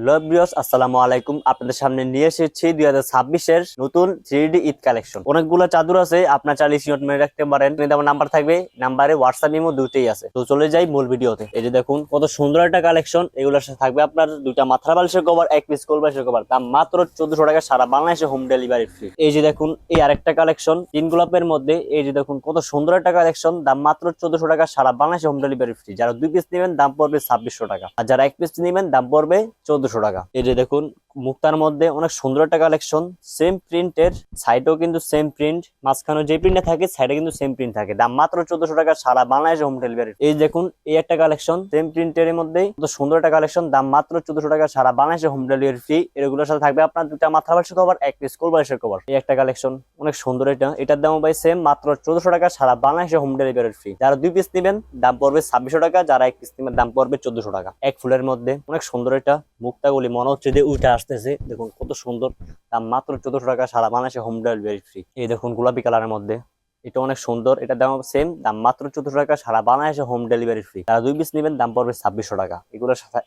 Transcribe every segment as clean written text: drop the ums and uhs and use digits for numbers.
Hello viewers, আসসালামু আলাইকুম। আপনাদের সামনে নিয়ে এসেছি 2026 এর নতুন 3D ঈদ কালেকশন। অনেকগুলো চাদর আছে, আপনার চাইলে স্ক্রিনশট মেরে রাখতে পারেন। আমার নাম্বার থাকবে, নাম্বারে হোয়াটসঅ্যাপ ইমো দুটোই আছে। তো চলে যাই মূল ভিডিওতে। এই যে দেখুন কত সুন্দর একটা কালেকশন। এগুলোর সাথে থাকবে আপনার দুইটা মাথার বালিশের কভার, এক পিস কোল বালিশের কভার, দাম মাত্র 1400 টাকা, সারা বাংলাদেশে হোম ডেলিভারি ফ্রি। এই যে দেখুন এই আরেকটা কালেকশন তিন গোলাপের মধ্যে। এই যে দেখুন কত সুন্দর একটা কালেকশন, দাম মাত্র 1400 টাকা, সারা বাংলাদেশে হোম ডেলিভারি ফ্রি। যারা দুই পিস নেবেন দাম পড়বে 2600 টাকা, আর যারা এক পিস নেবেন দাম পড়বে 1400 টাকা। এই যে দেখুন মুক্তার মধ্যে অনেক সুন্দর একটা কালেকশন, সেম প্রিন্টের, সাইডেও কিন্তু সেম প্রিন্ট, মাঝখানে যে প্রিন্টে থাকে সাইডে কিন্তু সেম প্রিন্ট থাকে, দাম মাত্র 1400 টাকা, সারা বাংলাদেশে হোম ডেলিভারি। এই দেখুন এই একটা কালেকশন সেম প্রিন্টের মধ্যে কত সুন্দর একটা কালেকশন, দাম মাত্র 1400 টাকা, সারা বাংলাদেশে হোম ডেলিভারি ফ্রি। এগুলোর সাথে থাকবে আপনার দুটা মাথা বালিশের কভার, এক পিস কোল বালিশের কভার। এই একটা কালেকশন অনেক সুন্দর, এটার দাম ভাই সেম মাত্র 1400 টাকা, সারা বাংলাদেশে হোম ডেলিভারি ফ্রি। যারা দুই পিস নেবেন দাম পড়বে 2600 টাকা, যারা এক পিস নেবেন দাম পড়বে 1400 টাকা। এক ফুলের মধ্যে অনেক সুন্দর, এটা মুক্তাগুলি মনে হচ্ছে যে উইটা আসতেছে, দেখুন কত সুন্দর, দাম মাত্র 1400 টাকা, সারা বাংলাদেশে হোম ডেলিভারি ফ্রি। এই দেখুন গোলাপি কালারের মধ্যে, এটা অনেক সুন্দর, এটার দাম সেম, দাম মাত্র 1400 টাকা, সারা বাংলাদেশে হোম ডেলিভারি ফ্রি। যারা দুই পিস নেবেন দাম পড়বে 2600 টাকা।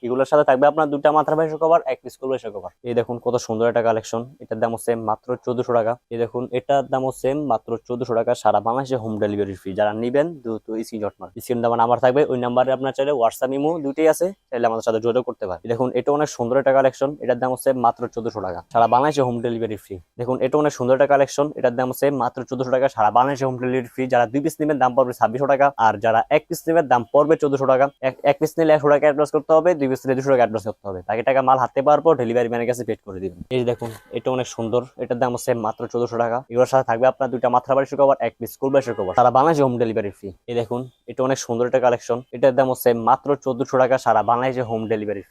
এগুলোর সাথে থাকবে আপনার দুটা মাথার বালিশের কভার, এক পিস কোল বালিশের কভার। এই দেখুন কত সুন্দর একটা কালেকশন, এটার দামও সেম মাত্র 1400 টাকা। এই দেখুন এটার দামও সেম মাত্র 1400 টাকা, সারা বাংলাদেশে হোম ডেলিভারি ফ্রি। যারা নেবেন দ্রুত স্ক্রিনশট মার, স্ক্রিন নাম্বার থাকবে, ওই নাম্বারে আপনার চাইলে হোয়াটসঅ্যাপ ইমো দুটোই আছে, চাইলে আমাদের সাথে যোগাযোগ করতে পারেন। দেখুন এটা অনেক সুন্দর একটা কালেকশন, এটার দাম সেম মাত্র 1400 টাকা, সারা বাংলাদেশে হোম ডেলিভারি ফ্রি। দেখুন এটা অনেক সুন্দর একটা কালেকশন, এটার দাম সেম মাত্র 1400 টাকা, সারা বাংলাদেশে হোম ডেলিভারি ফ্রি। যারা দুই পিস নেবেন দাম পড়বে 2600 টাকা, আর যারা এক পিস নেবেন দাম পড়বে 1400 টাকা। এক পিস নিলে 100 টাকা অ্যাডভান্স করতে হবে, দুই পিস নিলে 200 টাকা অ্যাডভান্স করতে হবে। বাকি টাকা মাল হাতে পাওয়ার পর ডেলিভারি ম্যানের কাছে পেড করে দিবেন। এই দেখুন এটা অনেক সুন্দর, এটার দাম সেম মাত্র 1400 টাকা। এগুলোর সাথে থাকবে আপনার দুইটা মাথার বালিশের কভার, এক পিস কোল বালিশের কভার, সারা বাংলাদেশে হোম ডেলিভারি ফ্রি। এই দেখুন এটা অনেক সুন্দর একটা কালেকশন, এটার দাম সেম মাত্র 1400 টাকা, সারা বাংলাদেশে হোম ডেলিভারি ফ্রি।